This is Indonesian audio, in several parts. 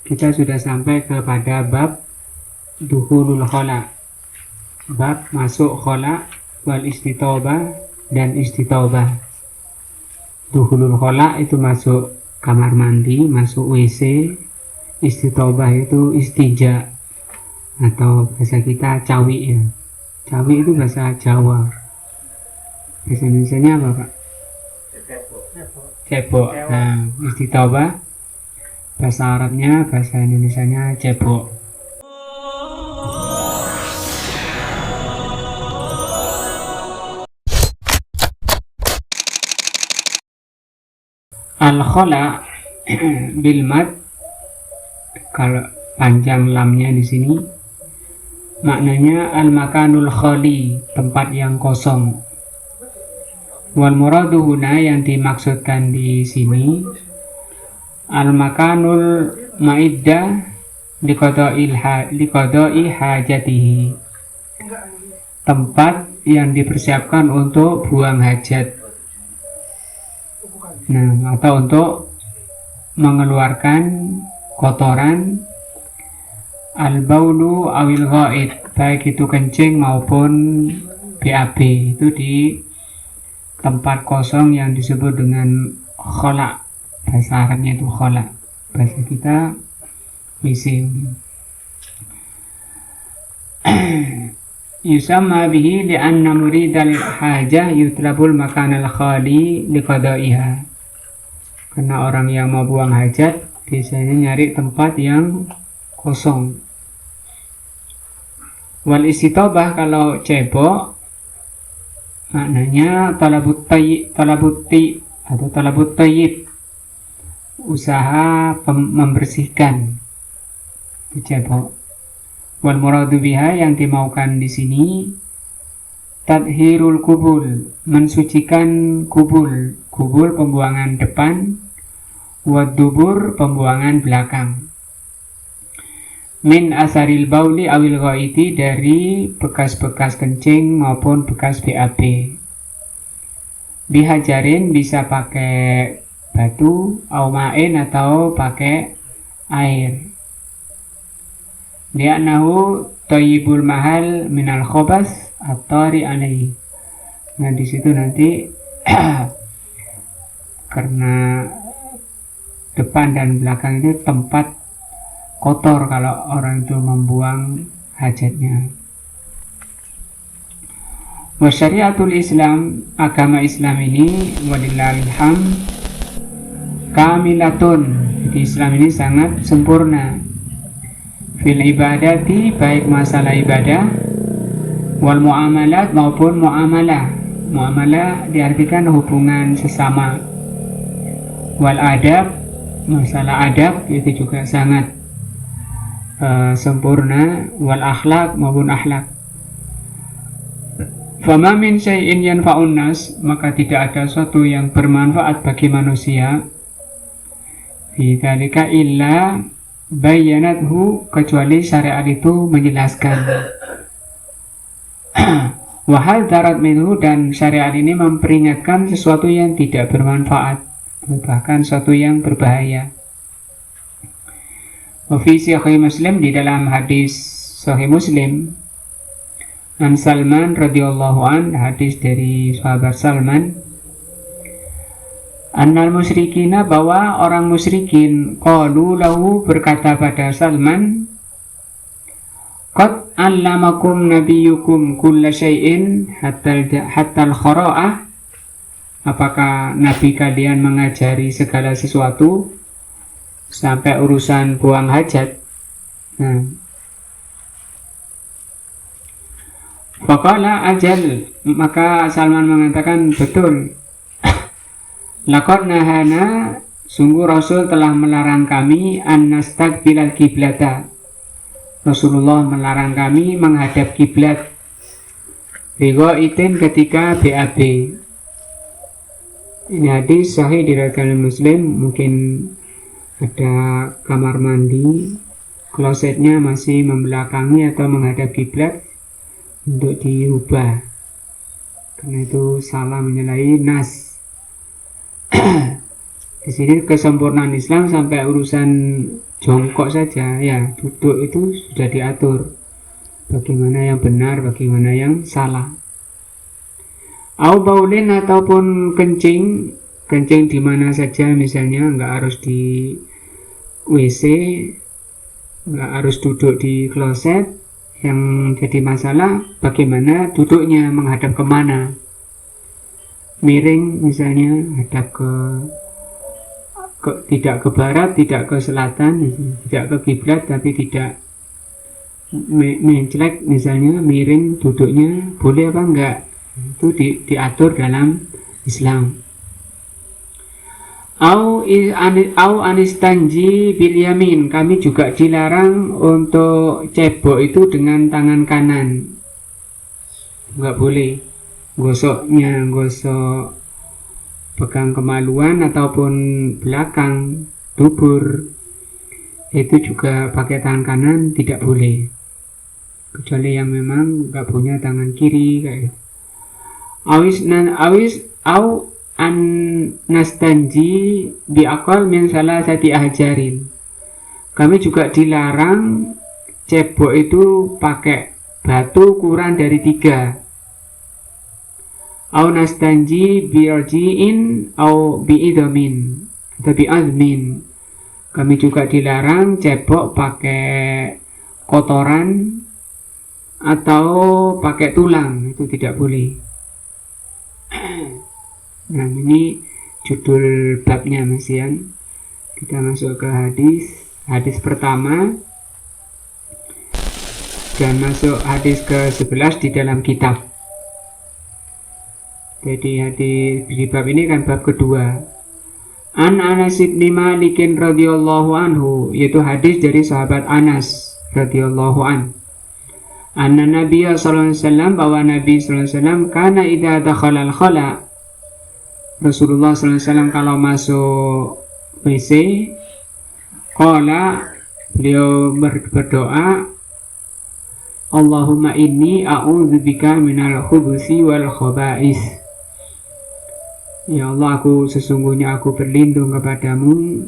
kita sudah sampai kepada bab dukhulul khala, bab masuk khala wal istitobah dan istitobah. Dukhulul khala itu masuk kamar mandi, masuk WC. Istitobah itu istija atau bahasa kita cawi ya. Cawi itu bahasa Jawa. Bahasa Indonesianya apa Pak? Cebok. Nah, istitobah bahasa Arabnya, bahasa Indonesianya cebok. Al-khala bil mad, kalau panjang lamnya di sini maknanya al-makanul khali, tempat yang kosong. Wal muradu huna, yang dimaksudkan di sini al-makanul ma'iddah liqada'i hajatihi, tempat yang dipersiapkan untuk buang hajat. Nah, atau untuk mengeluarkan kotoran, al-baulu awil ghaid, baik itu kencing maupun BAB, itu di tempat kosong yang disebut dengan khala. Bahasa Arabnya itu khala, bahasa kita WC. Yusamma bihi li'anna muridal hajah yutlabul makanal khali liqada'iha, karena orang yang mau buang hajat biasanya nyari tempat yang kosong. Wal istitobah, kalau cebok, maknanya talabut tayyib, usaha membersihkan, itu cebok. Wal muradu biha, yang dimaukan di sini tadhirul kubul, mensucikan kubul, kubul pembuangan depan, wadubur pembuangan belakang, min asaril bauli awil ghaiti, dari bekas-bekas kencing maupun bekas BAB. Bihajarin, bisa pakai batu, aumain atau pakai air. Li'annahu thayyibul mahal minal khobas atari alaihi. Nah, di situ nanti karena depan dan belakang itu tempat kotor kalau orang itu membuang hajatnya. Wasyariatul Islam, agama Islam ini walillahil hamd kamilatun, jadi Islam ini sangat sempurna. Fil ibadati, baik masalah ibadah, wal muamalat maupun muamalah. Muamalah diartikan hubungan sesama. Wal adab, masalah adab itu juga sangat sempurna. Wal akhlak maupun akhlak. Fama min syai'in yanfa'un nas, maka tidak ada sesuatu yang bermanfaat bagi manusia, bidzalika illa bayyanathu, kecuali syariat itu menjelaskan. Wahal darat minhu, dan syariat ini memperingatkan sesuatu yang tidak bermanfaat, bahkan sesuatu yang berbahaya. Wa fi sahih Muslim, di dalam hadis sahih Muslim, an Salman radhiyallahu an, hadis dari sahabat Salman, annal musyrikina, bahwa orang musyrikin, qalu lahu, berkata pada Salman, qad allamakum nabiyukum kulla syai'in hatta al-khara'ah, apakah nabi kalian mengajari segala sesuatu sampai urusan buang hajat? Nah, faqala ajal, maka Salman mengatakan, betul. Laqad nahana, sungguh Rasul telah melarang kami, an nastaqbilal kiblata, Rasulullah melarang kami menghadap kiblat, bighaitin, ketika BAB. Ini hadis sahih diriwayatkan Muslim. Mungkin ada kamar mandi, klosetnya masih membelakangi atau menghadap kiblat, untuk dirubah, karena itu salah, menyalahi nas. Di sini kesempurnaan Islam sampai urusan jongkok saja, ya duduk itu sudah diatur bagaimana yang benar, bagaimana yang salah. Au baulin ataupun kencing, kencing di mana saja, misalnya nggak harus di WC, nggak harus duduk di kloset. Yang jadi masalah bagaimana duduknya, menghadap kemana, miring misalnya, hadap tidak ke barat, tidak ke selatan, tidak ke kiblat, tapi tidak menclek misalnya, miring duduknya, boleh apa enggak, itu diatur dalam Islam. Au anistanji bil yamin, kami juga dilarang untuk cebok itu dengan tangan kanan, enggak boleh. Gosok pegang kemaluan ataupun belakang dubur itu juga pakai tangan kanan tidak boleh, kecuali yang memang nggak punya tangan kiri kayak gitu. Au an nastanji biakal min salasati ahjarin, kami juga dilarang cebok itu pakai batu kurang dari 3. Au nastanji bi'arji'in au bi'idamin atau bi'azmin, kami juga dilarang cebok pakai kotoran atau pakai tulang, itu tidak boleh. Nah, ini judul babnya Mas Ian. Kita masuk ke hadis pertama dan masuk hadis ke-11 di dalam kitab. Jadi hadis di bab ini kan bab kedua. An Anas bin Malik radhiyallahu anhu, yaitu hadis dari sahabat Anas radhiyallahu an. Anna Nabi sallallahu alaihi wasallam, bahwa Nabi sallallahu alaihi wasallam kana idza dakhala al-khala, Rasulullah sallallahu alaihi wasallam kalau masuk WC, qala, beliau berdoa, Allahumma inni a'udzubika minal khubuthi wal khaba'is. Ya Allah, sesungguhnya aku berlindung kepadamu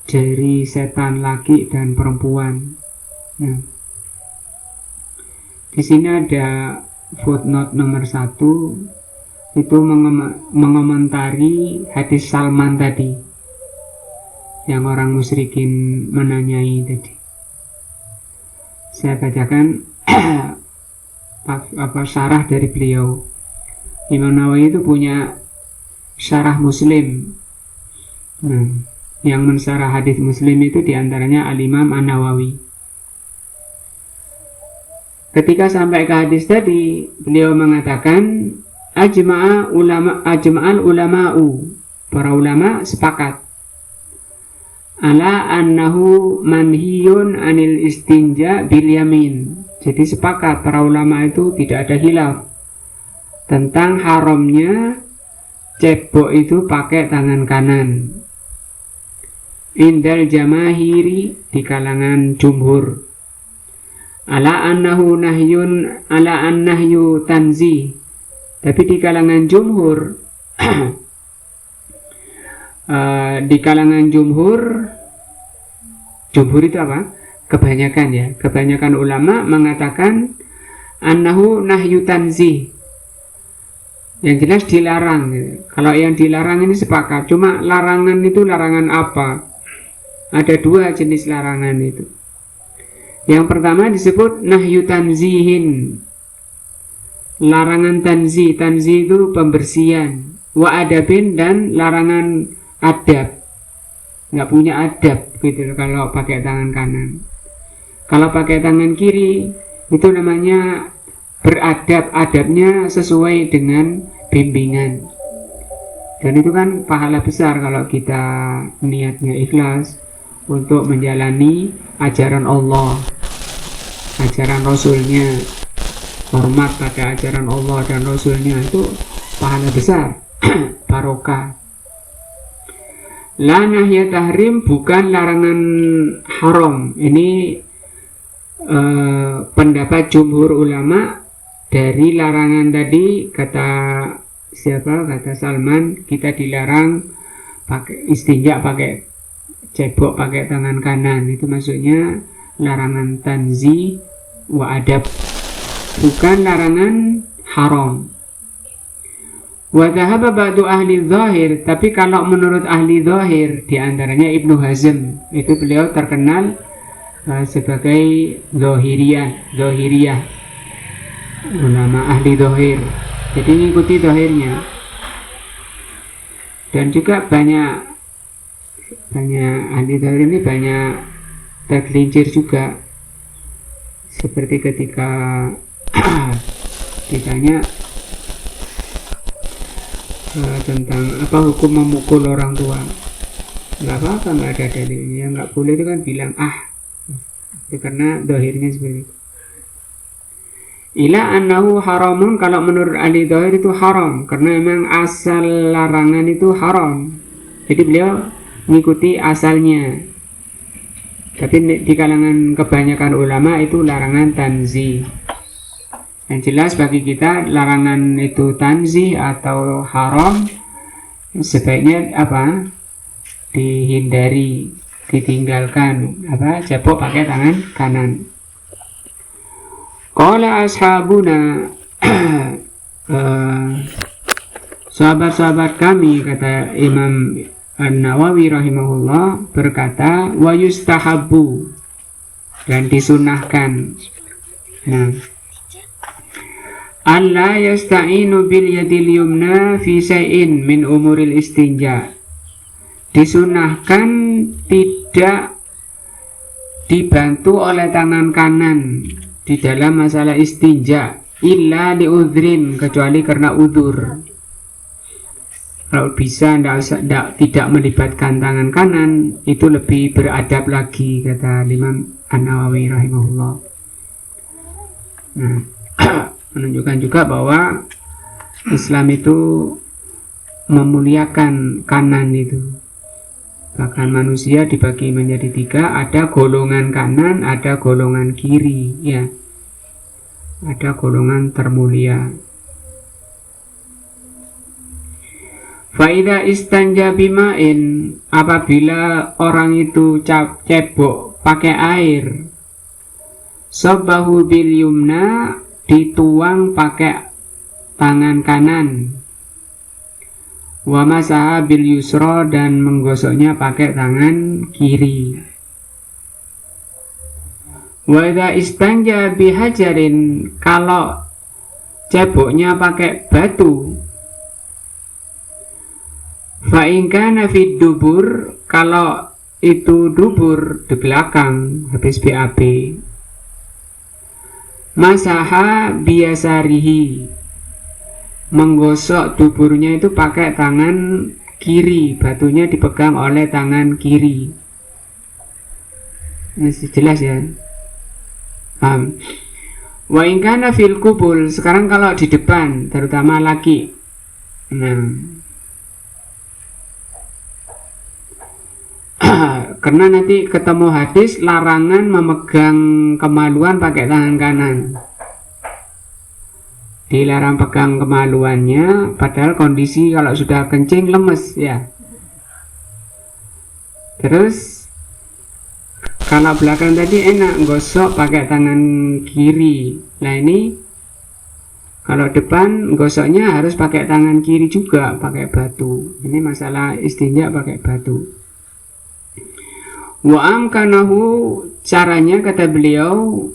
dari setan laki dan perempuan. Nah, di sini ada footnote nomor 1, itu mengomentari hadis Salman tadi, yang orang musyrikin menanyai tadi. Saya bacakan syarah dari beliau. Imam Nawawi itu punya syarah Muslim. Nah, yang mensyarah hadis Muslim itu diantaranya Al-Imam An-Nawawi. Ketika sampai ke hadis tadi, beliau mengatakan ajma'al ulama'u, para ulama sepakat ala annahu manhiyun anil istinja bil yamin. Jadi sepakat para ulama itu, tidak ada khilaf tentang haramnya cebok itu pakai tangan kanan. Indal jamahiri, di kalangan jumhur. Ala annahu nahyun ala annahyu tanzi, tapi di kalangan jumhur di kalangan jumhur itu apa? Kebanyakan ya, kebanyakan ulama mengatakan annahu nahyu tanzi, yang jelas dilarang. Kalau yang dilarang ini sepakat, cuma larangan itu larangan apa? Ada 2 jenis larangan itu. Yang pertama disebut nahyu tanzihin, larangan tanzi. Tanzi itu pembersihan. Wa adabin, dan larangan adab, nggak punya adab gitu kalau pakai tangan kanan. Kalau pakai tangan kiri itu namanya beradab, adabnya sesuai dengan bimbingan. Dan itu kan pahala besar kalau kita niatnya ikhlas untuk menjalani ajaran Allah, ajaran Rasulnya, hormat pada ajaran Allah dan Rasulnya, itu pahala besar, barokah. La nahya tahrim, bukan larangan haram. Ini pendapat jumhur ulama dari larangan tadi. Kata siapa? Kata Salman, kita dilarang pakai istinja pakai cebok pakai tangan kanan, itu maksudnya larangan tanzi wa adab, bukan larangan haram. Wa dhahaba ba'du ahli zahir, tapi kalau menurut ahli zahir, diantaranya Ibnu Hazm, itu beliau terkenal sebagai zahiriyah, ulama ahli zahir, jadi ngikuti zahirnya. Dan juga banyak ahli zahir ini banyak tergelincir juga, seperti ketika ditanya tentang apa hukum memukul orang tua, nggak apa-apa, nggak ada dalilnya, nggak boleh, itu kan bilang itu karena dohirnya seperti itu. Ila annahu haramun, kalau menurut ahli dohir itu haram, karena memang asal larangan itu haram, jadi beliau mengikuti asalnya. Tapi di kalangan kebanyakan ulama itu larangan tanzih. Yang jelas bagi kita larangan itu tanzih atau haram sebaiknya apa? Dihindari, ditinggalkan, cebok pakai tangan kanan. Qala ashabuna sahabat-sahabat kami, kata Imam An-Nawawi rahimahullah, berkata wa yustahabbu, dan disunahkan. Nah, alla yasta'inu bil yadil yumna fi syai'in min umuril istinja, disunahkan tidak dibantu oleh tangan kanan di dalam masalah istinja, illa li udhrin, kecuali karena udzur. Kalau bisa tidak melibatkan tangan kanan, itu lebih beradab lagi, kata Imam An-Nawawi rahimahullah. Nah, menunjukkan juga bahwa Islam itu memuliakan kanan itu. Bahkan manusia dibagi menjadi 3, ada golongan kanan, ada golongan kiri, ya. Ada golongan termulia. Faida istanja bima'in, apabila orang itu cebok pakai air, sabahu bil yumna, dituang pakai tangan kanan, wa masaha bil yusra, dan menggosoknya pakai tangan kiri. Wa idza istanja bihajarin, kalau ceboknya pakai batu, fa in kana fid dubur, kalau itu dubur di belakang habis BAB, masaha biasarihi, menggosok duburnya itu pakai tangan kiri, batunya dipegang oleh tangan kiri. Masih jelas ya? Wa in kana fil kubul, sekarang kalau di depan, terutama laki, karena nanti ketemu hadis larangan memegang kemaluan pakai tangan kanan, dilarang pegang kemaluannya, padahal kondisi kalau sudah kencing lemes, ya. Terus kalau belakang tadi enak gosok pakai tangan kiri, nah ini kalau depan gosoknya harus pakai tangan kiri juga, pakai batu. Ini masalah istinja pakai batu. Wa amkanahu, caranya kata beliau,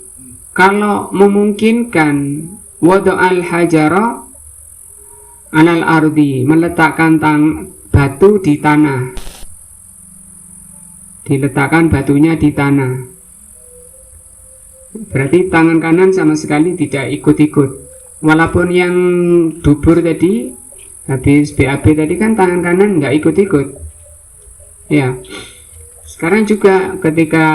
kalau memungkinkan, wada'al hajara alal ardi, meletakkan batu di tanah, diletakkan batunya di tanah, berarti tangan kanan sama sekali tidak ikut-ikut. Walaupun yang dubur tadi habis BAB tadi kan tangan kanan nggak ikut-ikut, ya. Sekarang juga ketika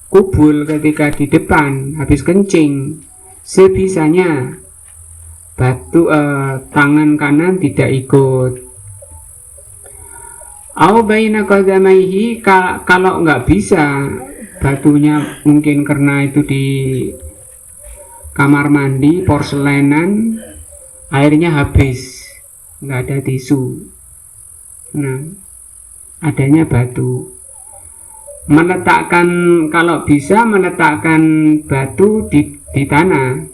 kubul, ketika di depan habis kencing, sebisanya tangan kanan tidak ikut. Au baina qadamaihi, kalau nggak bisa, batunya mungkin karena itu di kamar mandi porselenan, airnya habis, nggak ada tisu, nah adanya batu. meletakkan, kalau bisa meletakkan batu di tanah,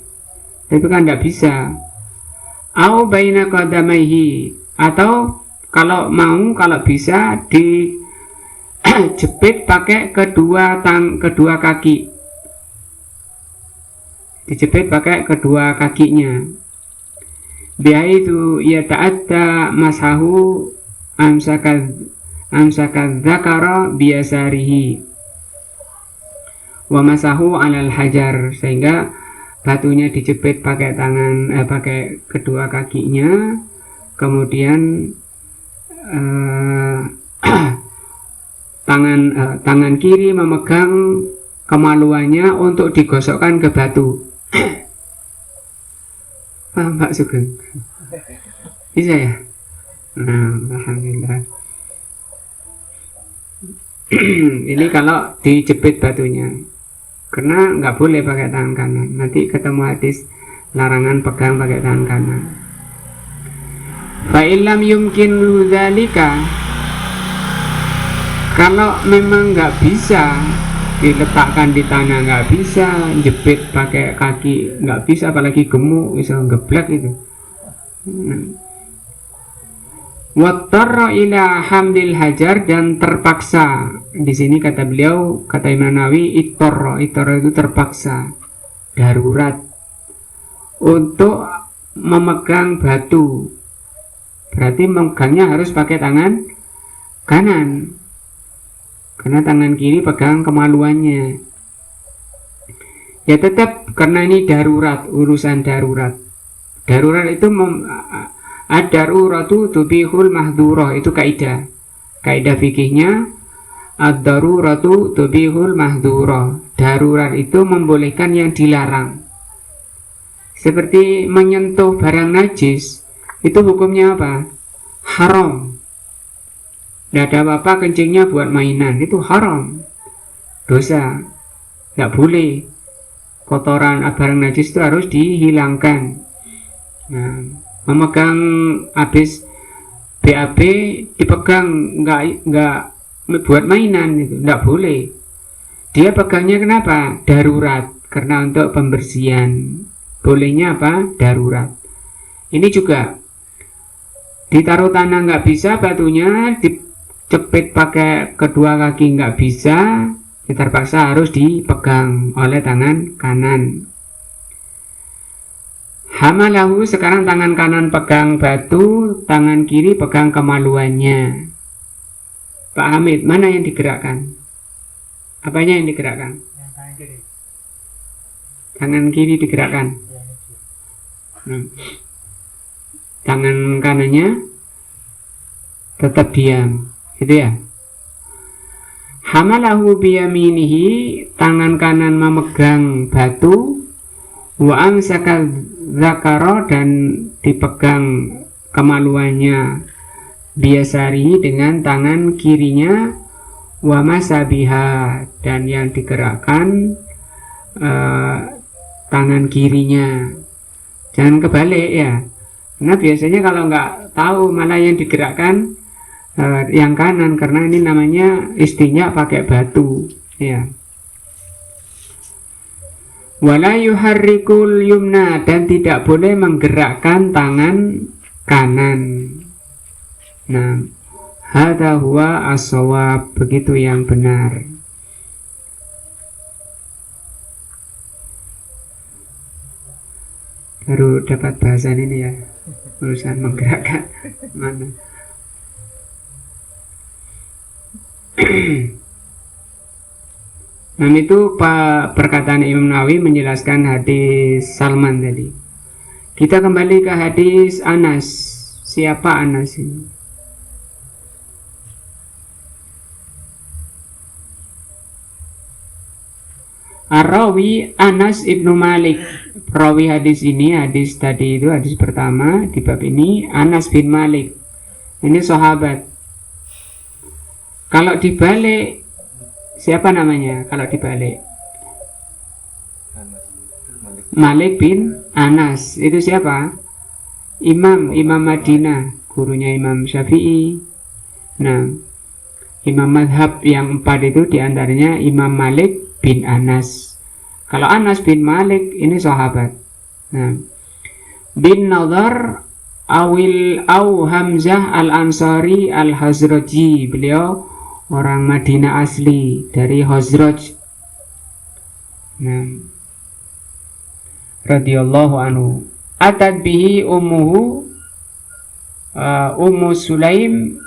tapi kan tidak bisa. Au baina qadamaihi, atau kalau mau, kalau bisa dijepit pakai kedua kaki, dijepit pakai kedua kakinya. Biaitu ya ta'atta masahu amsakad dzakara biasarihi wa masahu alal hajar, sehingga batunya dijepit pakai pakai kedua kakinya, kemudian tangan kiri memegang kemaluannya untuk digosokkan ke batu. Paham Pak Sugeng? Bisa ya? Nah, alhamdulillah. Ini kalau dijepit batunya, karena nggak boleh pakai tangan kanan. Nanti ketemu hadis larangan pegang pakai tangan kanan. Fa illam yumkin dzalika, kalau memang nggak bisa diletakkan di tanah, nggak bisa jepit pakai kaki, nggak bisa, apalagi gemuk bisa ngeblek itu. Wattarra ila hamdil hajar, dan terpaksa. Di sini kata beliau, kata Imam Nawawi, ittarra itu terpaksa, darurat untuk memegang batu. Berarti memegangnya harus pakai tangan kanan, karena tangan kiri pegang kemaluannya. Ya tetap, karena ini darurat, urusan darurat. Darurat itu ad-daruratu tubihul mahdhurah, itu kaidah fikihnya. Ad-daruratu tubihul mahdhurah, darurat itu membolehkan yang dilarang. Seperti menyentuh barang najis, itu hukumnya apa? Haram. Tidak ada apa-apa kencingnya buat mainan, itu haram, dosa, tidak boleh. Kotoran barang najis itu harus dihilangkan. Nah, memegang habis BAB dipegang, nggak buat mainan, itu tidak boleh. Dia pegangnya kenapa? Darurat, karena untuk pembersihan. Bolehnya apa? Darurat. Ini juga ditaruh tanah nggak bisa, batunya cepit pakai kedua kaki nggak bisa, terpaksa harus dipegang oleh tangan kanan. Hamalahu, sekarang tangan kanan pegang batu, tangan kiri pegang kemaluannya. Pak Hamid, mana yang digerakkan? Apanya yang digerakkan? Yang tangan kiri. Tangan kiri digerakkan. Tangan kanannya tetap diam, gitu ya. Hamalahu biyaminihi, tangan kanan memegang batu, wa amsaka dzakara, dan dipegang kemaluannya, biasari, dengan tangan kirinya, wa masabiha, dan yang digerakkan tangan kirinya. Jangan kebalik ya, karena biasanya kalau nggak tahu malah yang digerakkan yang kanan, karena ini namanya istinja pakai batu ya. Wala yuharrikul yumna, dan tidak boleh menggerakkan tangan kanan. Nah, hadza huwa as-shawab, begitu yang benar. Baru dapat bahasan ini ya, urusan menggerakkan mana. Nah, itu perkataan Imam Nawawi menjelaskan hadis Salman tadi. Kita kembali ke hadis Anas. Siapa Anas ini? Ar-Rawi Anas ibnu Malik. Rawi hadis ini, hadis tadi itu hadis pertama di bab ini, Anas bin Malik. Ini sahabat. Kalau dibalik, siapa namanya? Kalau dibalik, Malik bin Anas. Itu siapa? Imam Madinah, gurunya Imam Syafi'i. Nah, Imam madhab yang 4 itu diantaranya Imam Malik bin Anas. Kalau Anas bin Malik ini sahabat. Nah, bin Nadhar au Hamzah al-Ansari al-Hazraji, beliau orang Madinah asli dari Hazraj. Nah, radhiyallahu anhu. Atat bihi ummuhu Ummu Sulaim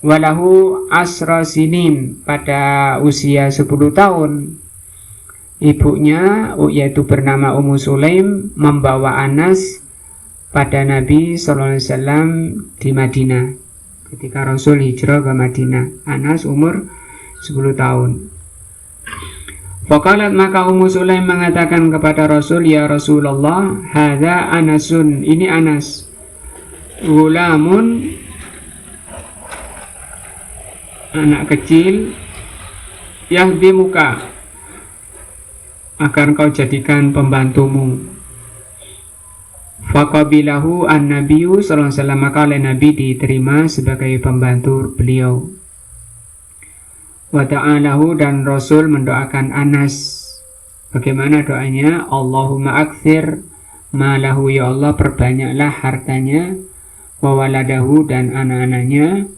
walahu asra sinin, pada usia 10 tahun ibunya yaitu bernama Ummu Sulaim membawa Anas pada Nabi SAW di Madinah ketika Rasul hijrah ke Madinah. Anas umur 10 tahun. Faqalat, maka Ummu Sulaim mengatakan kepada Rasul, ya Rasulullah, hadza Anasun, ini Anas, gulamun, anak kecil, yahdimuka, agar kau jadikan pembantumu. Faqabilahu an-nabiyyu sallallahu alaihi wasallam, maka oleh Nabi diterima sebagai pembantu beliau. Wa ta'alahu, dan Rasul mendoakan Anas. Bagaimana doanya? Allahumma akthir malahu, ya Allah perbanyaklah hartanya, wa waladahu, dan anak-anaknya,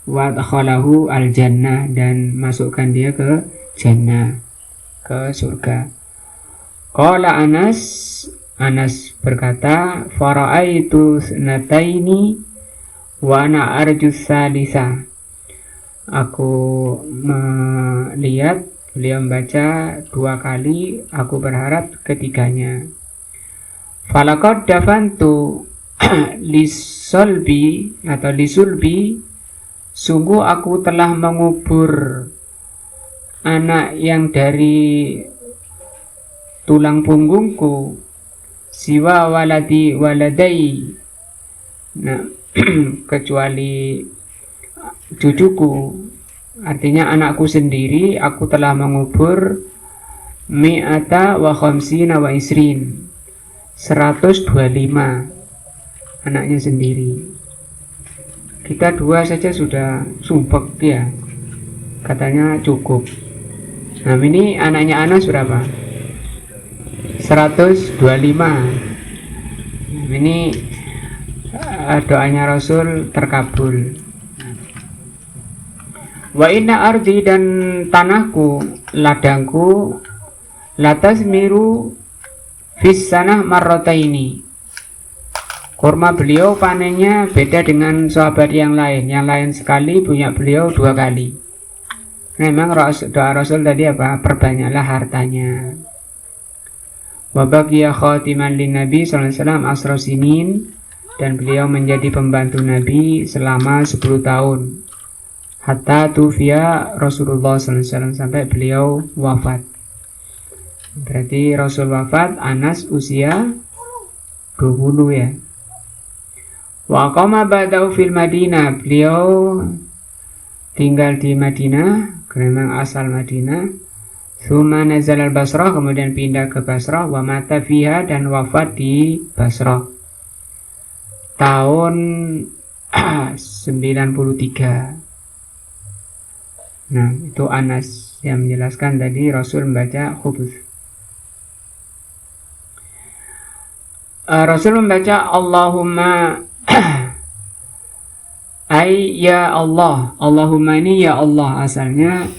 wa adkhalahu al-jannah, dan masukkan dia ke jannah, ke surga. Qala Anas berkata, fara'aitu snataini wa ana arju salisa, aku melihat beliau membaca 2 kali, aku berharap ketiganya. Falaqad dafantu lisulbi atau lisulbi, sungguh aku telah mengubur anak yang dari tulang punggungku, siwa waladai, nah kecuali cucuku, artinya anakku sendiri, aku telah mengubur mi'ata wa khamsina wa isrin, 125 anaknya sendiri. Kita 2 saja sudah sumpek ya, katanya cukup. Nah, ini anaknya Anas berapa? 125. Ini doanya Rasul terkabul. Wa inna ardi, dan tanahku, ladangku, latasmiru fis sanah marrotaini. Kurma beliau panennya beda dengan sahabat yang lain. Yang lain sekali, punya beliau 2 kali. Memang doa Rasul tadi apa? Perbanyaklah hartanya. Wa baqiya khatiman lin Nabi sallallahu alaihi wasallam asra sinin, dan beliau menjadi pembantu Nabi selama 10 tahun. Hatta tufiya Rasulullah sallallahu alaihi wasallam, sampai beliau wafat. Berarti Rasul wafat, Anas usia 20 ya. Wa qama ba'dahu fil Madinah, beliau tinggal di Madinah, memang asal Madinah. Tsumma nazal al-Basrah, kemudian pindah ke Basrah, wa mata fiha, dan wafat di Basrah tahun 93. Nah, itu Anas yang menjelaskan tadi Rasul membaca khubuz. Rasul membaca Allahumma ay ya Allah. Allahumma ini ya Allah, asalnya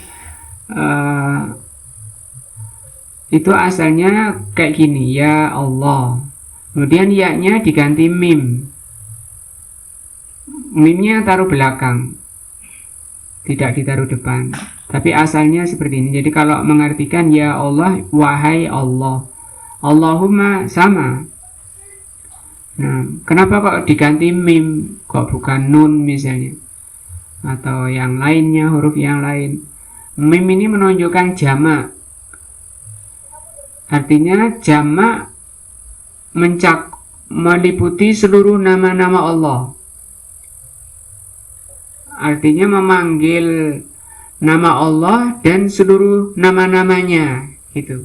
itu asalnya kayak gini, ya Allah. Kemudian ya-nya diganti mim. Mimnya taruh belakang, tidak ditaruh depan. Tapi asalnya seperti ini. Jadi kalau mengartikan ya Allah, wahai Allah, Allahumma sama. Nah, kenapa kok diganti mim, kok bukan nun misalnya, atau yang lainnya, huruf yang lain? Mim ini menunjukkan jamak. Artinya jamak meliputi seluruh nama-nama Allah. Artinya memanggil nama Allah dan seluruh nama-namanya, gitu.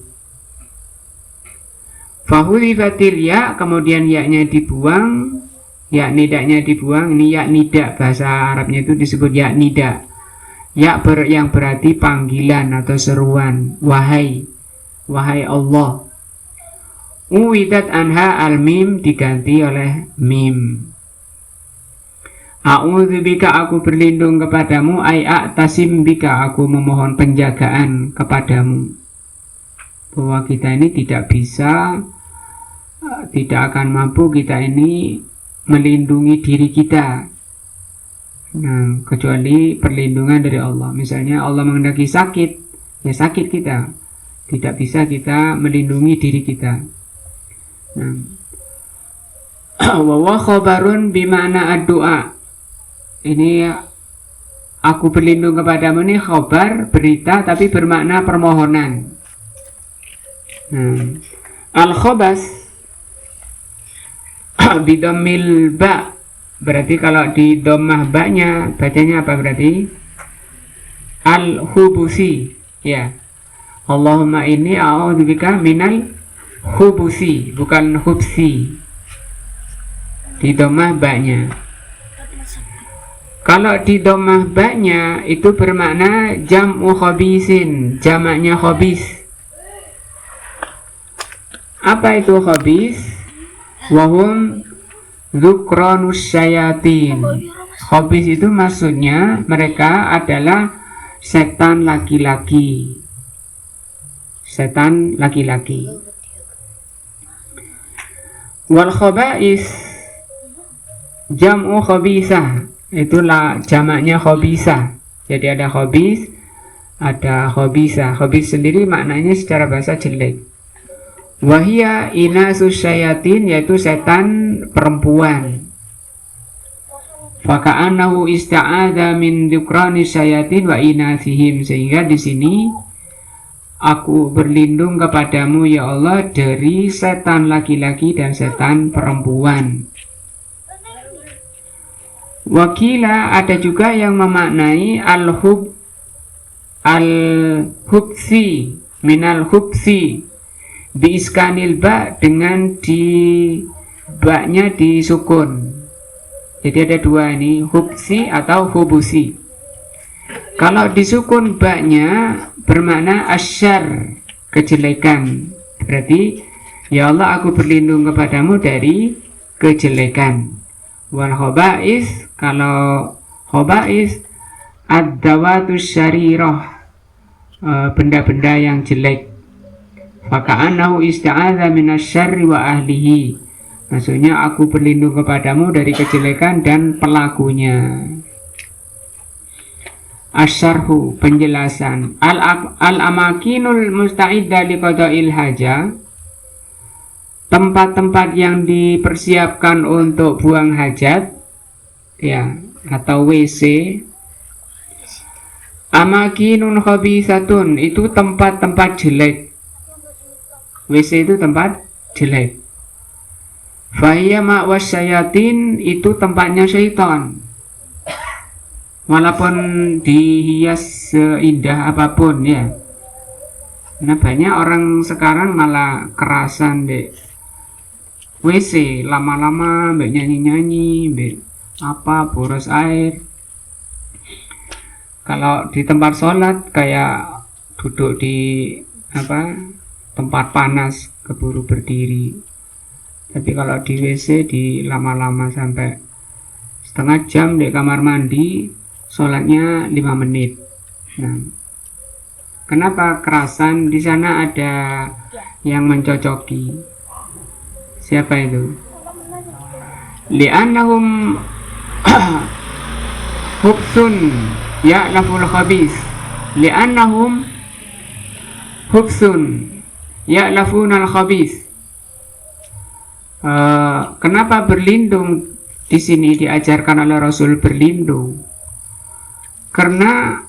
Fahulifatil ya, kemudian ya-nya dibuang, Ya nidaknya dibuang, ini ya nidak, bahasa Arabnya itu disebut ya nidak. Ya yang berarti panggilan atau seruan, wahai Allah. Uwidat anha al-mim diganti oleh mim. A'udzubika aku berlindung kepadamu, a'tasim bika aku memohon penjagaan kepadamu. Bahwa kita ini tidak bisa, tidak akan mampu kita ini melindungi diri kita. Nah, kecuali perlindungan dari Allah. Misalnya Allah menghendaki sakit, ya sakit kita. Tidak bisa kita melindungi diri kita. Nah, wa khabarun bimana ad-du'a. Ini aku berlindung kepadamu, ini khabar, berita, tapi bermakna permohonan. Al-khabas bidammil ba, berarti kalau di dhammah ba-nya bacanya apa berarti? Al-hubusi, ya. Allahumma inni a'udzubika minal hubusi, bukan hubsi. Di dhammah ba-nya. Kalau di dhammah ba-nya itu bermakna jam'u khabisin, jamaknya khabis. Apa itu khabis? Wahum dzukranus syayatin. Khabis itu maksudnya mereka adalah setan laki-laki. Setan laki-laki. Wal khaba'is jam'u khabisah. Itulah jamaknya khabisah. Jadi ada khabis, ada khabisah. Khabis sendiri maknanya secara bahasa jelek. Wahia inasus syayatin, yaitu setan perempuan. Faka'annahu ista'adha min dzikrani syayatin wa inasihim. Sehingga di sini aku berlindung kepadamu ya Allah dari setan laki-laki dan setan perempuan. Wakila ada juga yang memaknai al-hubsi minal hubsi biiskanil ba, dengan di ba-nya disukun. Jadi ada dua ini, hubsi atau hubusi. Kalau disukun ba-nya bermakna asyar, kejelekan. Berarti ya Allah aku berlindung kepadamu dari kejelekan. Wal khaba'is, kalau khaba'is ad-dawatus syarirah, benda-benda yang jelek. Faka'annahu ista'adha minasyarri wa ahlihi, maksudnya aku berlindung kepadamu dari kejelekan dan pelakunya. Asyarhu, penjelasan. Al-amakinul musta'idda liqada'il haja, tempat-tempat yang dipersiapkan untuk buang hajat, ya, atau WC. Amakinun khabisatun, itu tempat-tempat jelek. WC itu tempat jelek. Fahiyya ma'was syayatin, itu tempatnya syaitan. Walaupun dihias seindah apapun, ya. Nah, banyak orang sekarang malah kerasan deh WC, lama-lama mbak nyanyi-nyanyi, mbak apa, boros air. Kalau di tempat sholat kayak duduk di apa, tempat panas, keburu berdiri. Tapi kalau di WC di lama-lama sampai setengah jam di kamar mandi, sholatnya 5 menit. Nah, kenapa kerasan? Di sana ada yang mencocoki. Siapa itu? Li'annahum hubsun ya'laful khabis. Li'annahum hubsun ya'lafunal khabis. Kenapa berlindung di sini diajarkan oleh Rasul berlindung? Karena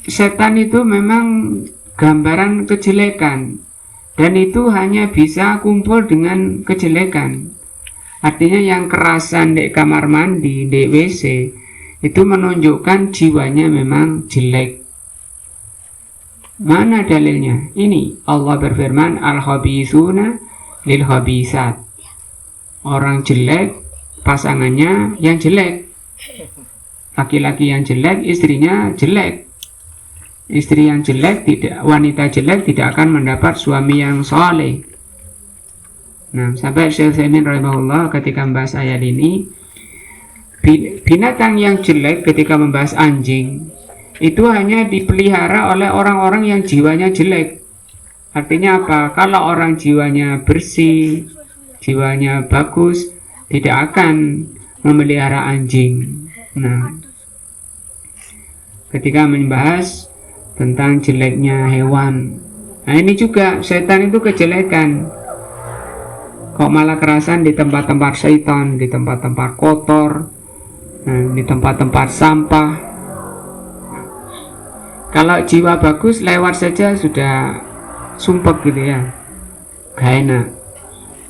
setan itu memang gambaran kejelekan, dan itu hanya bisa kumpul dengan kejelekan. Artinya yang kerasan di kamar mandi, di WC, itu menunjukkan jiwanya memang jelek. Mana dalilnya? Ini Allah berfirman, al-khabisuna lil khabisat. Orang jelek pasangannya yang jelek. Laki-laki yang jelek, istrinya jelek. Istri yang jelek, wanita jelek tidak akan mendapat suami yang soleh. Nah, sampai Syekh Utsaimin rahimahullah ketika membahas ayat ini, binatang yang jelek ketika membahas anjing itu hanya dipelihara oleh orang-orang yang jiwanya jelek. Artinya apa? Kalau orang jiwanya bersih, jiwanya bagus, tidak akan memelihara anjing. Nah, ketika membahas tentang jeleknya hewan, nah ini juga setan itu kejelekan. Kok malah kerasan di tempat-tempat syaitan, di tempat-tempat kotor, di tempat-tempat sampah. Kalau jiwa bagus lewat saja sudah sumpek gitu ya, gak enak.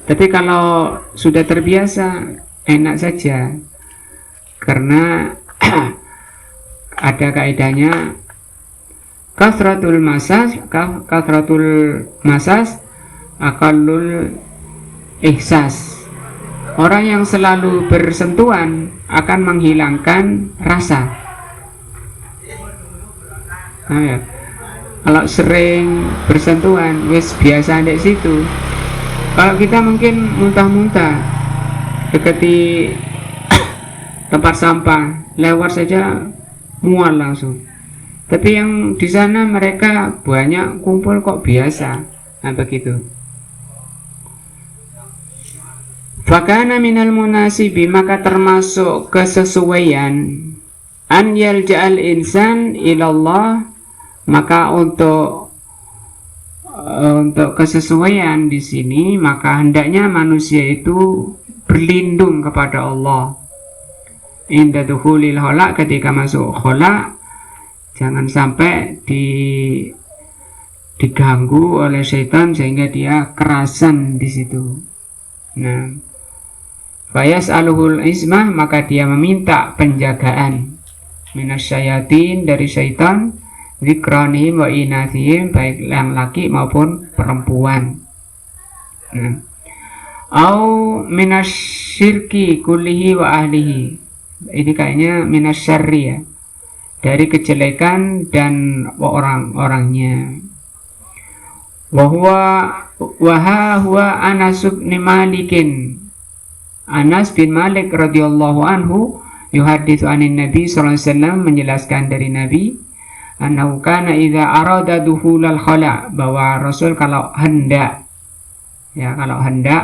Tapi kalau sudah terbiasa enak saja, karena ada kaidahnya kasratul masas aqallul ihsas. Orang yang selalu bersentuhan akan menghilangkan rasa. Nah, ya. Kalau sering bersentuhan, wis biasa di situ. Kalau kita mungkin muntah-muntah dekati tempat sampah, lewat saja mual langsung. Tapi yang di sana mereka banyak kumpul kok biasa. Nah, begitu. Fakana minal munasibi, maka termasuk kesesuaian an yalja'al insan ilallah, maka untuk kesesuaian di sini maka hendaknya manusia itu berlindung kepada Allah. Inda dukhulil khala, ketika masuk khala jangan sampai diganggu oleh syaitan sehingga dia kerasan di situ. Nah, fayas aluhul ismah, maka dia meminta penjagaan minasyayatin, dari syaitan, zikranihim wa inathihim, baik yang laki maupun perempuan. Nah, au minasyirki kullihi wa ahlihi, ini kayaknya minasyarri ya, dari kejelekan dan orang-orangnya. Waha huwa Anas bin Malikin, Anas bin Malik radhiyallahu anhu yuhaditsu anin Nabi sallallahu alaihi wasallam, menjelaskan dari Nabi, annahu kana idza arada dukhulal khala, bahwa Rasul kalau hendak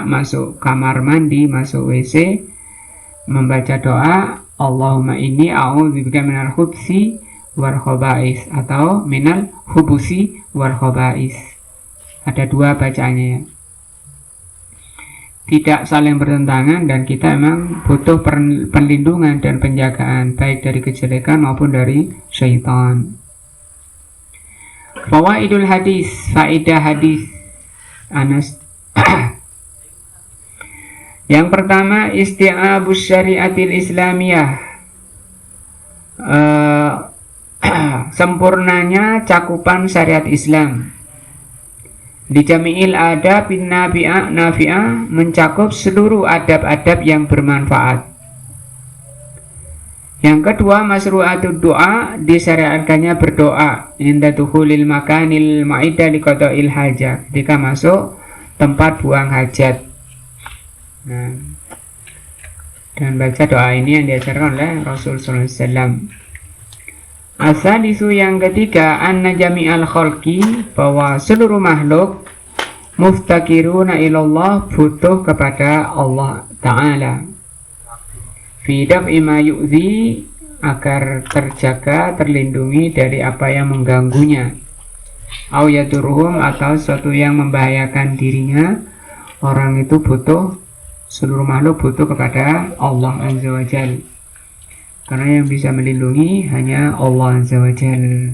masuk kamar mandi, masuk WC, membaca doa Allahumma inni a'udzubika minal khubsi wal khaba'is, atau minal hubusi wal khaba'is. Ada dua bacaannya ya. Tidak saling bertentangan, dan kita memang butuh perlindungan dan penjagaan baik dari kejelekan maupun dari syaitan. Fawaidul hadis, faedah hadis Anas. Yang pertama, isti'abus syariatil islamiyah, sempurnanya cakupan syariat Islam. Di jami'il adab bin nafi'ah, mencakup seluruh adab-adab yang bermanfaat. Yang kedua, masru'atud doa, disyariatkannya berdoa inda dukhulil makanil ma'idah liqada'il hajat, ketika masuk tempat buang hajat. Nah, dan baca doa ini yang diajarkan oleh Rasul sallallahu alaihi wasallam. Asalisu, yang ketiga, anna jami'al khalqi, bahwa seluruh makhluk muftakiruna ilallah, butuh kepada Allah Ta'ala, fi daf'i ma yu'zi, agar terjaga, terlindungi dari apa yang mengganggunya, au yadurhum, atau sesuatu yang membahayakan dirinya. Orang itu butuh, seluruh makhluk butuh kepada Allah Azza wa Jalla, karena yang bisa melindungi hanya Allah Azza wa Jalla.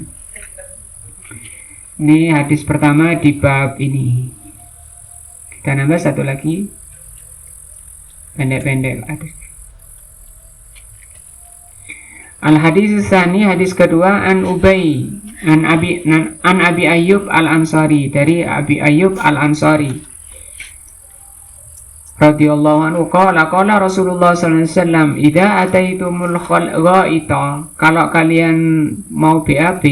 Ini hadis pertama di bab ini. Kita nambah satu lagi, pendek-pendek hadis. Al-hadis tsani, hadis kedua, an Ubay an Abi Ayyub al-Ansari, dari Abi Ayyub al-Ansari radhiyallahu anhu qala Rasulullah sallallahu alaihi wasallam idza ataitumul ghaita, kalau kalian mau BAB,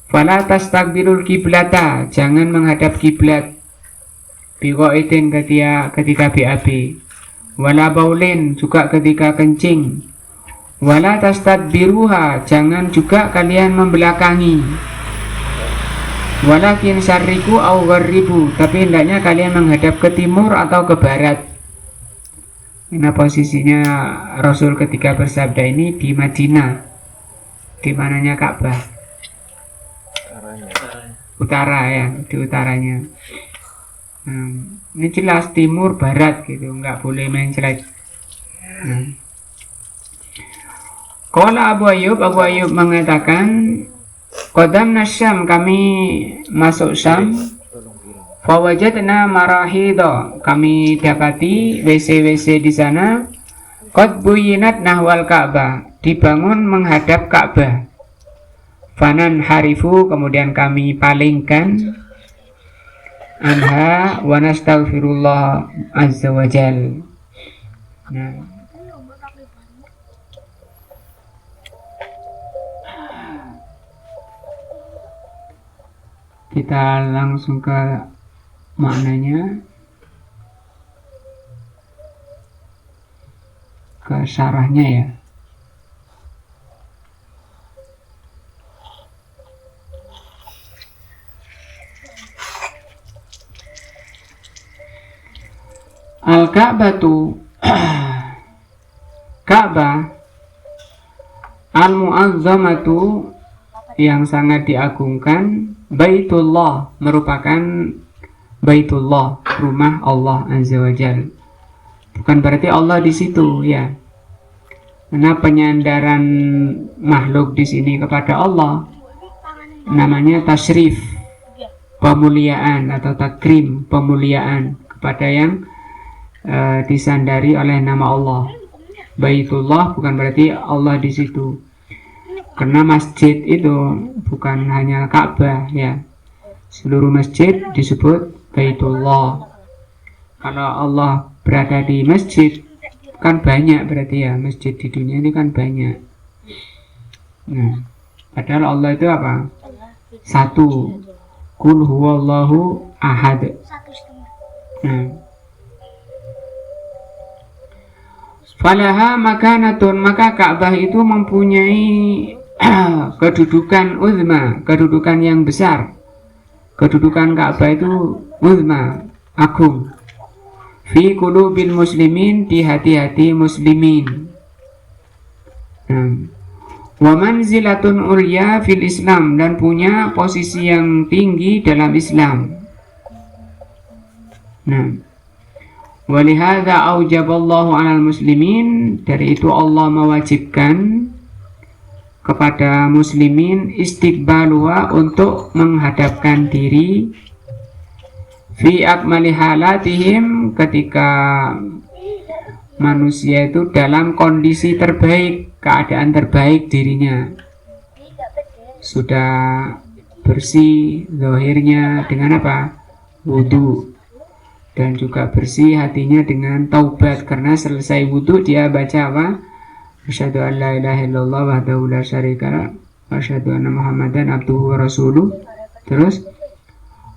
fala tastaqbilul kiblata, jangan menghadap kiblat, bighaitin ketika BAB, wala baulin, juga ketika kencing, wala tastadbiruha, jangan juga kalian membelakangi, walakin syarriku au gharribu, tapi hendaknya kalian menghadap ke timur atau ke barat. Nah, posisinya Rasul ketika bersabda ini di Madinah, di mananya Ka'bah, utara ya, di utaranya. Ini jelas timur barat gitu, nggak boleh mencret. Qala Abu Ayyub mengatakan, qadamna Syam, kami masuk Syam, fawajadna marahidha, kami dapati WC-WC di sana, qad buyinat nahwal Ka'bah, dibangun menghadap Ka'bah, fanan harifu, kemudian kami palingkan, anha wa nastaghfirullah azza wa jal. Nah, kita langsung ke maknanya, ke syarahnya ya. Al-Ka'batu Ka'bah al-mu'azzamatu, yang sangat diagungkan, Baitullah, merupakan Baitullah, rumah Allah azza wa jalla. Bukan berarti Allah di situ ya. Karena penyandaran makhluk di sini kepada Allah namanya tasyrif, pemuliaan, atau takrim, pemuliaan kepada yang disandari oleh nama Allah. Baitullah bukan berarti Allah di situ. Karena masjid itu bukan hanya Ka'bah ya. Seluruh masjid disebut Baitullah. Kalau Allah berada di masjid kan banyak, berarti ya masjid di dunia ini kan banyak. Nah, padahal Allah itu apa? Satu. Qul huwallahu ahad. Nah, falaha makanatun, maka Ka'bah itu mempunyai kedudukan uzma, kedudukan yang besar. Kedudukan Ka'bah itu uzma, agung. Fi qulubil muslimin, di hati-hati muslimin. Wa manzilatun ulya fil Islam, dan punya posisi yang tinggi dalam Islam. Walihada aujaballahu 'alal muslimin, dari itu Allah mewajibkan kepada muslimin istiqbaluha, untuk menghadapkan diri, fi akmali halatihim, ketika manusia itu dalam kondisi terbaik, keadaan terbaik dirinya, sudah bersih zahirnya dengan apa? Wudu, dan juga bersih hatinya dengan taubat, karena selesai wudu dia baca apa? Asyhadu an la ilaha illallah wahdahu la syarikalah wa asyhadu anna Muhammadan abduhu wa rasuluh. Terus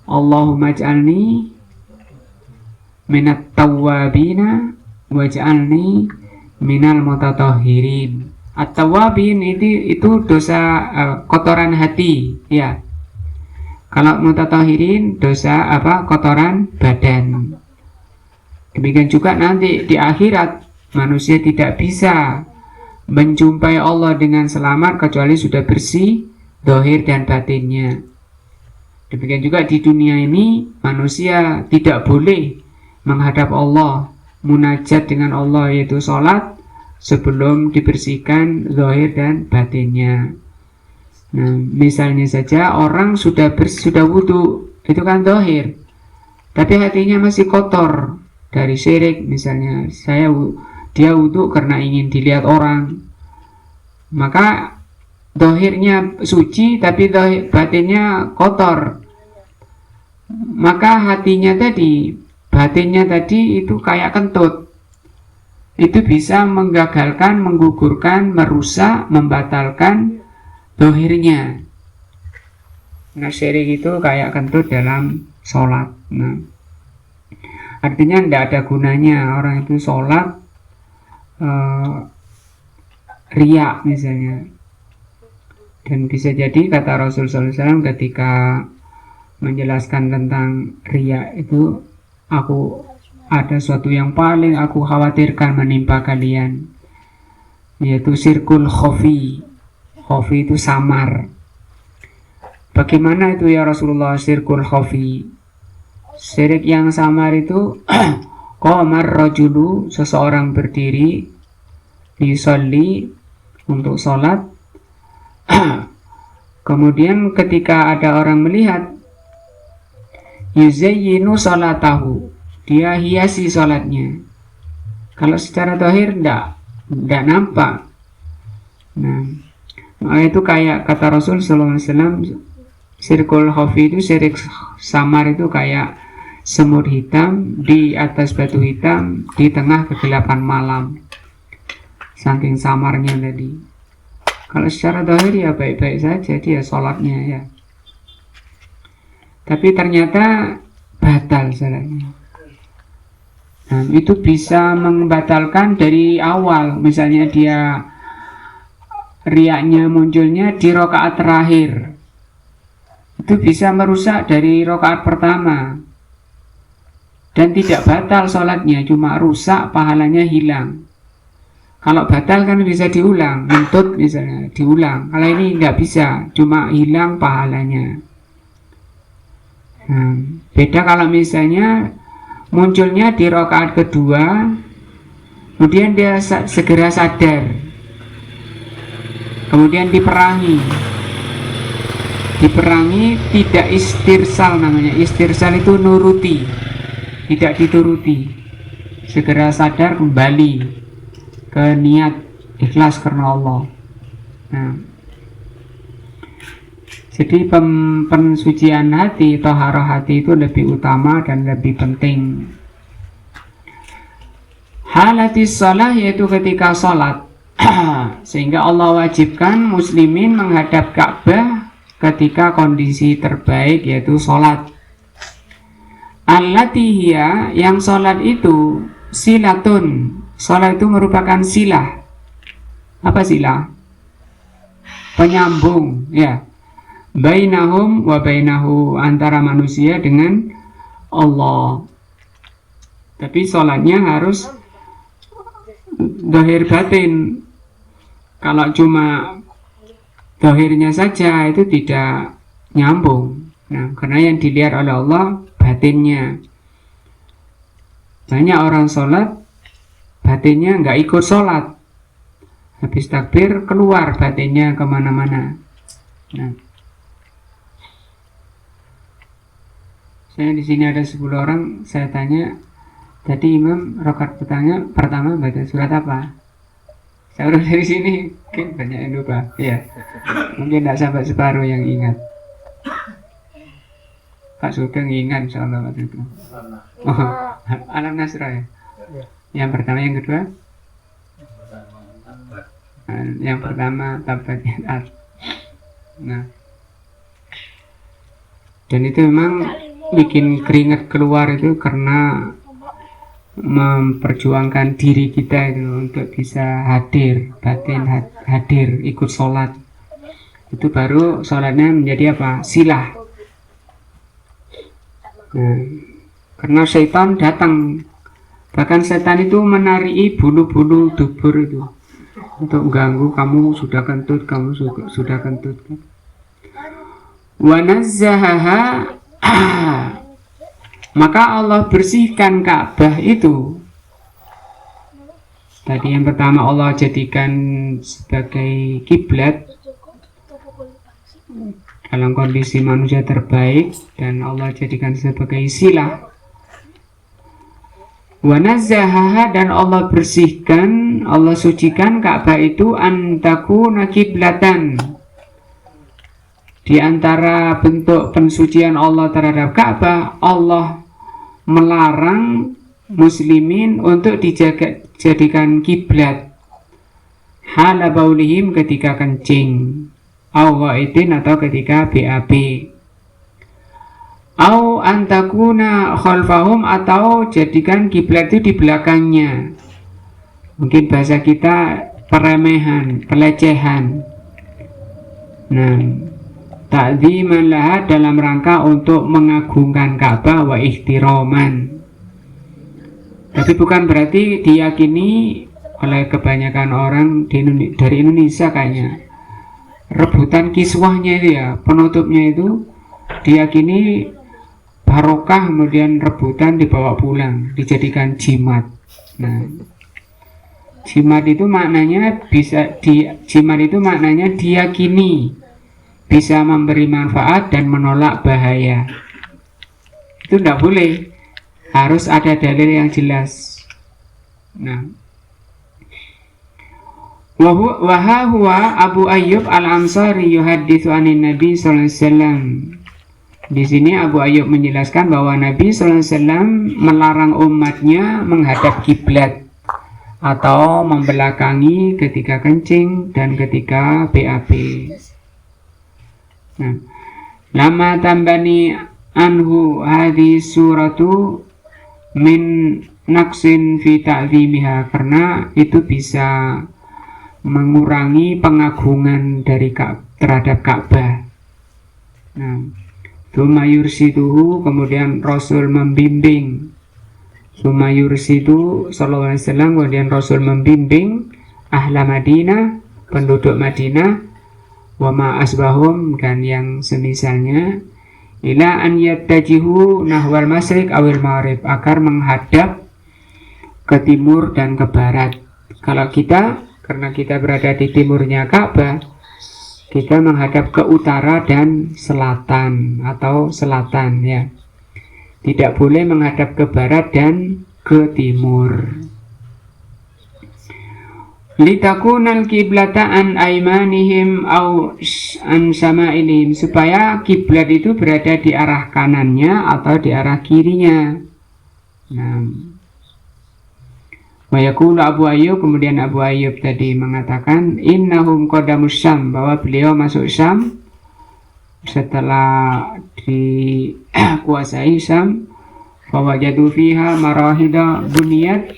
Allahumma ij'alni minat tawwabina waj'alni minal mutatahhirin. At-tawwabin itu dosa kotoran hati ya. Kalau mutatahhirin dosa apa? Kotoran badan. Demikian juga nanti di akhirat manusia tidak bisa menjumpai Allah dengan selamat kecuali sudah bersih zahir dan batinnya. Demikian juga di dunia ini manusia tidak boleh menghadap Allah, munajat dengan Allah, yaitu sholat, sebelum dibersihkan zahir dan batinnya. Nah, misalnya saja orang sudah wudu, itu kan zahir, tapi hatinya masih kotor dari syirik, misalnya dia wudu karena ingin dilihat orang, maka zahirnya suci tapi batinnya kotor, maka hatinya tadi batinnya tadi itu kayak kentut. Itu bisa menggagalkan, menggugurkan, merusak, membatalkan dohirnya. Nah, syirik itu kayak kentut dalam sholat. Nah, artinya tidak ada gunanya orang itu sholat riak misalnya. Dan bisa jadi kata Rasul SAW ketika menjelaskan tentang riak itu, aku ada suatu yang paling aku khawatirkan menimpa kalian, yaitu syirkul khofi. Khofi itu samar. Bagaimana itu ya Rasulullah syirkul khofi? Syirik yang samar itu qamar rajulu, seseorang berdiri yusolli, untuk sholat. Kemudian ketika ada orang melihat, yuzayyinu sholatahu, dia hiasi sholatnya. Kalau secara zahir tidak nampak. Nah, itu kayak kata Rasul SAW, syirkul khafi itu, syirik samar itu kayak semut hitam di atas batu hitam di tengah kegelapan malam. Saking samarnya tadi. Kalau secara zahir ya baik-baik saja dia sholatnya ya. Tapi ternyata batal sholatnya. Nah, itu bisa membatalkan dari awal. Misalnya dia riaknya munculnya di rakaat terakhir, itu bisa merusak dari rakaat pertama. Dan tidak batal sholatnya, cuma rusak, pahalanya hilang. Kalau batal kan bisa diulang, nuntut misalnya, diulang. Kalau ini nggak bisa, cuma hilang pahalanya. Nah, beda kalau misalnya munculnya di rakaat kedua, kemudian dia segera sadar, kemudian diperangi tidak istirsal namanya. Istirsal itu nuruti, tidak dituruti, segera sadar kembali ke niat ikhlas karena Allah. Nah, jadi pensucian hati, thaharah hati itu lebih utama dan lebih penting. Halatis shalah, yaitu ketika sholat. Sehingga Allah wajibkan muslimin menghadap Ka'bah ketika kondisi terbaik, yaitu sholat. Allatihiya, yang sholat itu silatun. Sholat itu merupakan silah. Apa silah? Penyambung, ya. Bainahum wa bainahu, antara manusia dengan Allah. Tapi sholatnya harus zahir batin. Kalau cuma zahirnya saja itu tidak nyambung. Nah, karena yang dilihat oleh Allah batinnya. Banyak orang sholat batinnya nggak ikut sholat. Habis takbir keluar batinnya kemana-mana. Nah, saya di sini ada 10 orang, saya tanya, tadi imam rakaat pertama baca surat apa? Saya udah dari sini, mungkin banyak yang lupa. Iya, mungkin tidak sampai separuh yang ingat. Pak Sugeng ingat insyaallah waktu itu. Oh, Alam Nasra ya. Yang pertama, yang kedua? Yang pertama Tabat Yadat. Nah, dan itu memang bikin keringat keluar itu karena memperjuangkan diri kita itu untuk bisa hadir, batin hadir, ikut sholat. Itu baru sholatnya menjadi apa? Silah. Nah, karena syaitan datang, bahkan setan itu menari bulu-bulu dubur itu untuk mengganggu, kamu sudah kentut, kamu sudah kentut. Wa nazzahaha, maka Allah bersihkan Ka'bah itu. Tadi yang pertama Allah jadikan sebagai kiblat dalam kondisi manusia terbaik, dan Allah jadikan sebagai silah. Wa nazzahaha, dan Allah bersihkan, Allah sucikan Ka'bah itu, antakuna kiblatan. Di antara bentuk pensucian Allah terhadap Ka'bah, Allah melarang muslimin untuk dijadikan kiblat hala baulihim ketika kencing, au ghaitin atau ketika BAB, au antakuna khalfahum atau jadikan kiblat itu di belakangnya. Mungkin bahasa kita peremehan, pelecehan. Nah, ta'dziman laha dalam rangka untuk mengagungkan Ka'bah wa ihtiraman. Tapi bukan berarti diyakini oleh kebanyakan orang dari Indonesia kayaknya rebutan kiswahnya itu ya, penutupnya itu diyakini barokah, kemudian rebutan dibawa pulang dijadikan jimat. Nah, jimat itu maknanya diyakini bisa memberi manfaat dan menolak bahaya. Itu tidak boleh, harus ada dalil yang jelas. Nah, Waha huwa Abu Ayyub Al-Ansari yuhaditsu anin Nabi sallallahu alaihi wasallam. Di sini Abu Ayyub menjelaskan bahwa Nabi sallallahu alaihi wasallam melarang umatnya menghadap kiblat atau membelakangi ketika kencing dan ketika BAB. Nah, lama tambani anhu hadis suratu min naqsin fi ta'zimiha, karena itu bisa mengurangi pengagungan dari terhadap Ka'bah. Nah, Sumayursiduhu, kemudian Rasul membimbing. Sumayursidu sallallahu alaihi wasallam, kemudian Rasul membimbing ahla Madinah, penduduk Madinah, wa ma asbahum, dan yang semisalnya, ila an yattajihu nahwal masyriq awil maghrib, agar menghadap ke timur dan ke barat. Kalau kita, karena kita berada di timurnya Ka'bah, kita menghadap ke utara dan selatan atau selatan ya. Tidak boleh menghadap ke barat dan ke timur. Litakunal kiblata an aimanihim au an sama'ilihim, supaya kiblat itu berada di arah kanannya atau di arah kirinya. Nah, wa yaqulu Abu Ayyub, kemudian Abu Ayyub tadi mengatakan innahum qadamus Syam, bahwa beliau masuk Syam setelah dikuasai Syam, fawajadu fiha marahida buniyat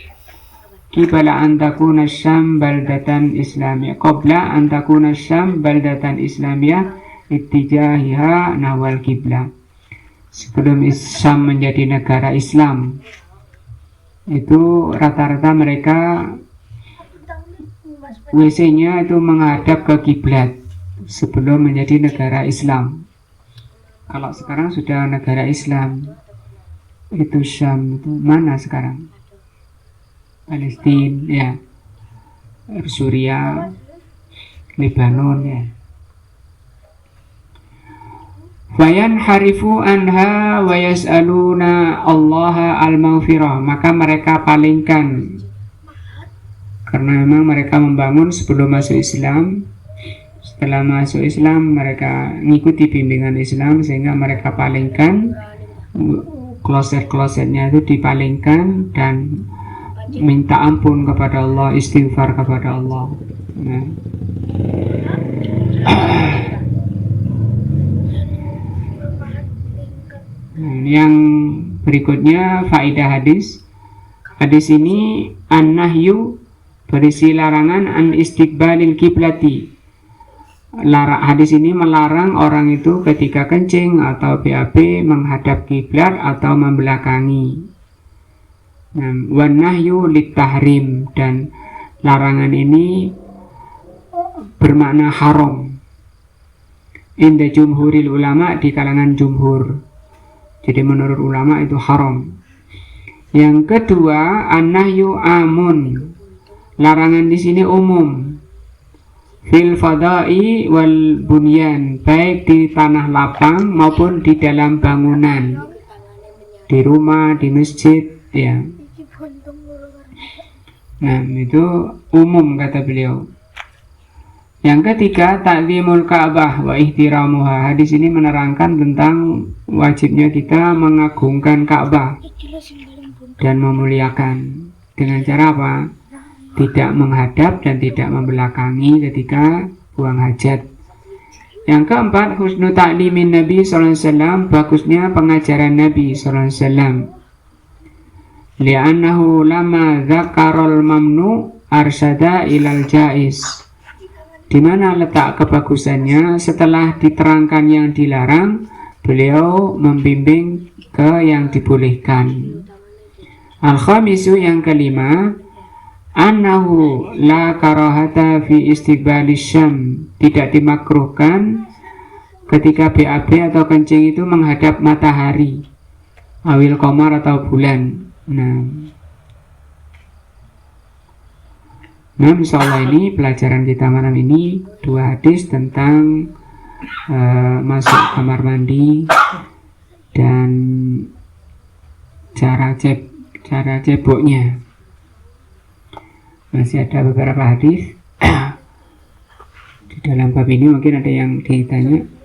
qibla an takuna Syam baldatan islamiyah, qabla an takuna Syam baldatan islamiyah ittijahiha nahwal qiblah. Sebelum Syam menjadi negara Islam, itu rata-rata mereka WC-nya itu menghadap ke kiblat sebelum menjadi negara Islam. Kalau sekarang sudah negara Islam, itu Syam itu mana sekarang? Palestina ya, Suriah, Lebanon ya. Wayan harifu anha wa yas'aluna Allah al-maghfirah, maka mereka palingkan, karena memang mereka membangun sebelum masuk Islam. Setelah masuk Islam mereka mengikuti bimbingan Islam, sehingga mereka palingkan, kloset-klosetnya itu dipalingkan dan minta ampun kepada Allah, istighfar kepada Allah. Nah. Yang berikutnya faidah hadis. Hadis ini an-nahyu, berisi larangan, an istiqbalil kiblati. Hadis ini melarang orang itu ketika kencing atau BAB menghadap kiblat atau membelakangi. Wan nahyu litahrim, dan larangan ini bermakna haram. Inda jumhuril ulama, di kalangan jumhur. Jadi menurut ulama itu haram. Yang kedua, an-nahyu amun. Larangan di sini umum. Fil fadai wal bunyan, baik di tanah lapang maupun di dalam bangunan, di rumah, di masjid ya. Nah, itu umum kata beliau. Yang ketiga, ta'zimul Ka'bah wa ihtiramuha. Hadis ini menerangkan tentang wajibnya kita mengagungkan Ka'bah dan memuliakan. Dengan cara apa? Tidak menghadap dan tidak membelakangi ketika buang hajat. Yang keempat, husnu ta'limin Nabi SAW, bagusnya pengajaran Nabi SAW. Li'annahu lama dzakarul mamnu arsada ilal jais. Di mana letak kebagusannya? Setelah diterangkan yang dilarang, beliau membimbing ke yang dibolehkan. Al-khamisu, yang kelima, annahu la karahata fi istiqbalis syam. Tidak dimakruhkan ketika BAB atau kencing itu menghadap matahari, awil qamar atau bulan. Nah, insyaallah ini pelajaran kita malam ini, 2 hadis tentang masuk kamar mandi dan cara ceboknya. Masih ada beberapa hadis di dalam bab ini, mungkin ada yang ditanya.